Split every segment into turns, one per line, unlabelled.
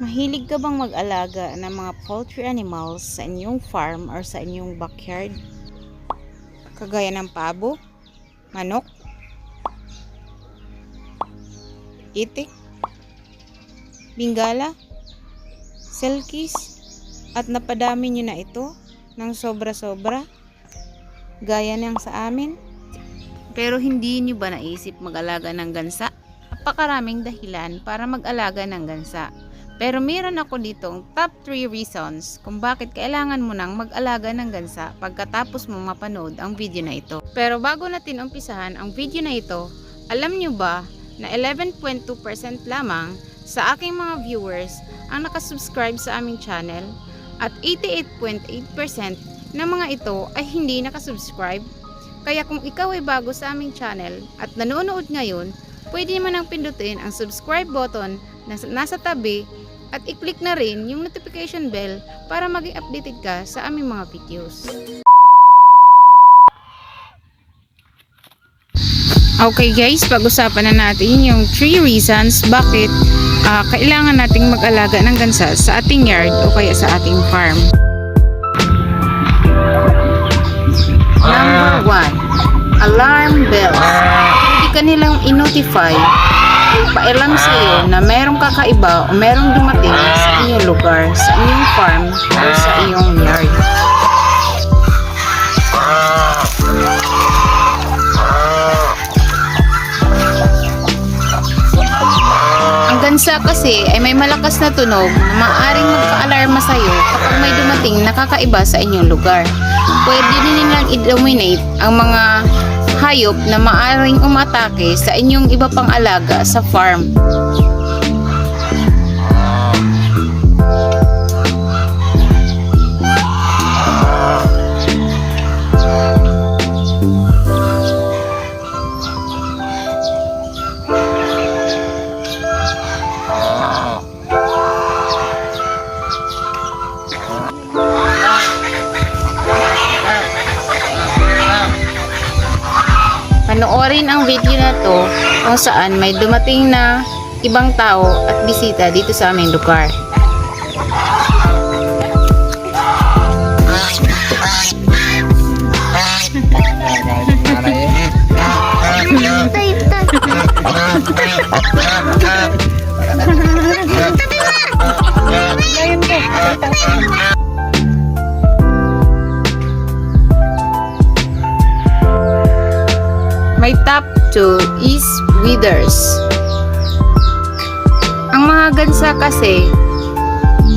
Mahilig ka bang mag-alaga ng mga poultry animals sa inyong farm or sa inyong backyard? Kagaya ng pabo, manok, itik, bingala, selkis, at napadami nyo na ito ng sobra-sobra gaya ng sa amin? Pero hindi nyo ba naisip mag-alaga ng gansa? Napakaraming dahilan para mag-alaga ng gansa. Pero meron ako ditong top 3 reasons kung bakit kailangan mo nang mag-alaga ng gansa pagkatapos mo mapanood ang video na ito. Pero bago natin umpisahan ang video na ito, alam nyo ba na 11.2% lamang sa aking mga viewers ang nakasubscribe sa aming channel at 88.8% ng mga ito ay hindi nakasubscribe? Kaya kung ikaw ay bago sa aming channel at nanonood ngayon, pwede naman ang pindutin ang subscribe button na nasa tabi at i-click na rin yung notification bell para maging updated ka sa aming mga videos. Okay guys, pag-usapan na natin yung 3 reasons bakit kailangan nating mag-alaga ng gansa sa ating yard o kaya sa ating farm. Number 1, alarm bells. Pwede ka nilang i-notify pailam sa iyo na merong kakaiba o merong dumating sa inyong lugar, sa inyong farm o sa iyong yard. Ang gansa kasi ay may malakas na tunog na maaaring magpa-alarma sa iyo kapag may dumating na kakaiba sa inyong lugar. Pwede din nilang i-dominate ang mga hayop na maaaring umatake sa inyong iba pang alaga sa farm. Panoorin ang video na to kung saan may dumating na ibang tao at bisita dito sa aming lugar. My top 2 is withers. Ang mga gansa kasi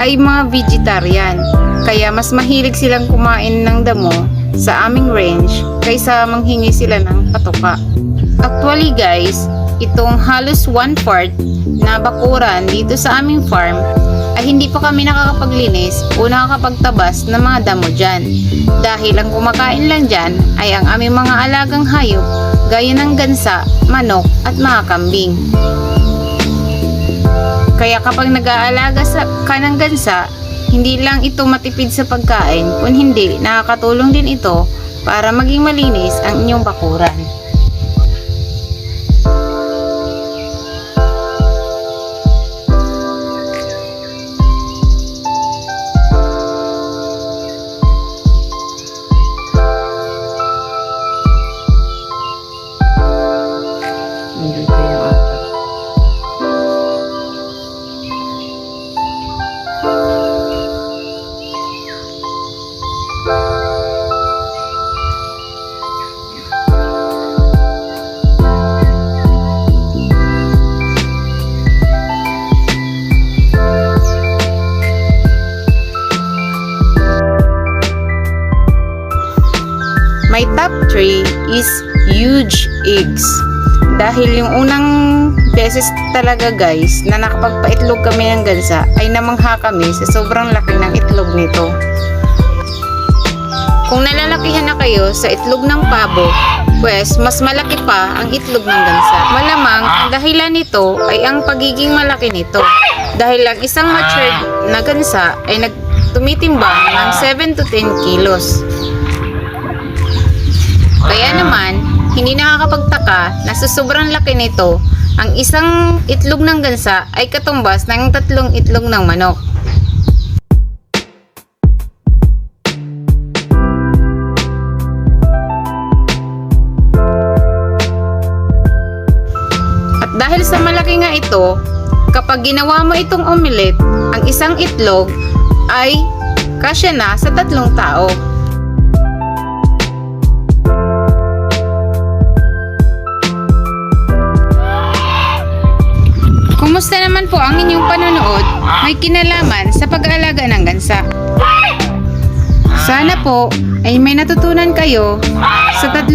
ay mga vegetarian, kaya mas mahilig silang kumain ng damo sa aming range kaysa manghingi sila ng patuka. Actually guys, itong halos 1/4 na bakuran dito sa aming farm ay hindi pa kami nakakapaglinis o nakakapagtabas ng mga damo dyan, dahil ang kumakain lang dyan ay ang aming mga alagang hayop gaya ng gansa, manok at mga kambing. Kaya kapag nag-aalaga ka ng gansa, hindi lang ito matipid sa pagkain, kung hindi nakakatulong din ito para maging malinis ang inyong bakuran. My top 3 is huge eggs. Dahil yung unang beses talaga guys na nakapagpaitlog kami ng gansa ay namangha kami sa sobrang laki ng itlog nito. Kung nalalakihan na kayo sa itlog ng pabo, pues mas malaki pa ang itlog ng gansa. Malamang ang dahilan nito ay ang pagiging malaki nito. Dahil ang isang matured na gansa ay tumitimbang ng 7 to 10 kilos. Kaya naman, hindi nakakapagtaka na sa sobrang laki nito ang isang itlog ng gansa ay katumbas ng 3 itlog ng manok. At dahil sa malaki nga ito, kapag ginawa mo itong omelet, ang isang itlog ay kasya na sa 3 tao. Kumusta naman po ang inyong panonood? May kinalaman sa pag-aalaga ng gansa. Sana po ay may natutunan kayo sa 3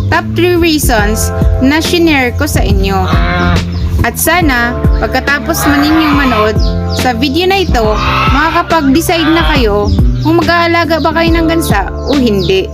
top 3 reasons na shinare ko sa inyo. At sana, pagkatapos man ninyong manood sa video na ito, makakapag-decide na kayo kung mag-aalaga ba kayo ng gansa o hindi.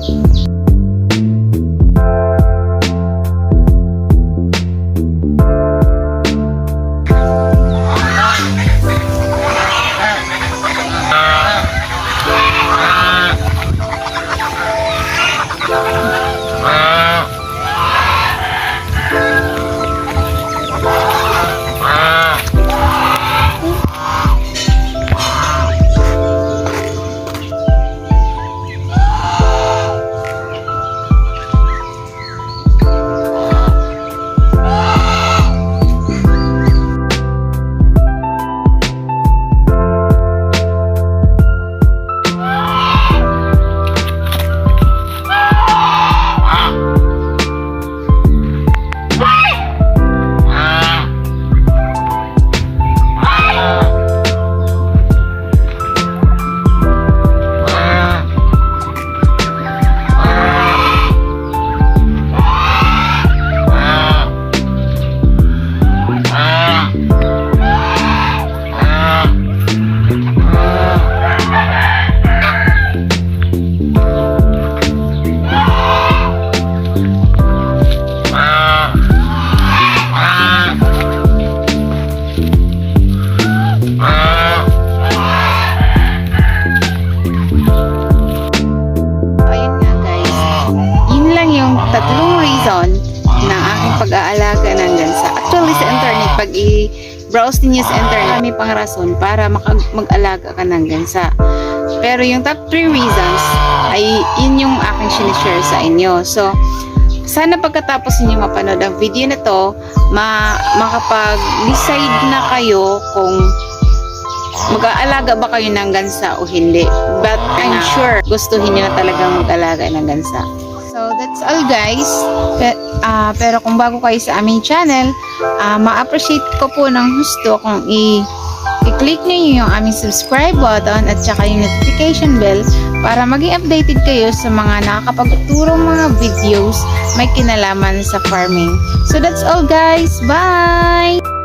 Ng aking pag-aalaga ng gansa. Actually sa internet, pag i-browse ninyo sa internet, may pang rason para mag-alaga ka ng gansa. Pero yung top 3 reasons ay yun yung aking sinishare sa inyo. So, sana pagkatapos ninyo mapanood ang video na to, makapag-decide na kayo kung mag-aalaga ba kayo ng gansa o hindi. But I'm sure gustuhin nyo na talagang mag-alaga ng gansa. So, that's all guys. Pero kung bago kayo sa aming channel, ma-appreciate ko po ng husto kung i-click nyo yung aming subscribe button at saka yung notification bell para maging updated kayo sa mga nakakapagturong mga videos may kinalaman sa farming. So, that's all guys. Bye!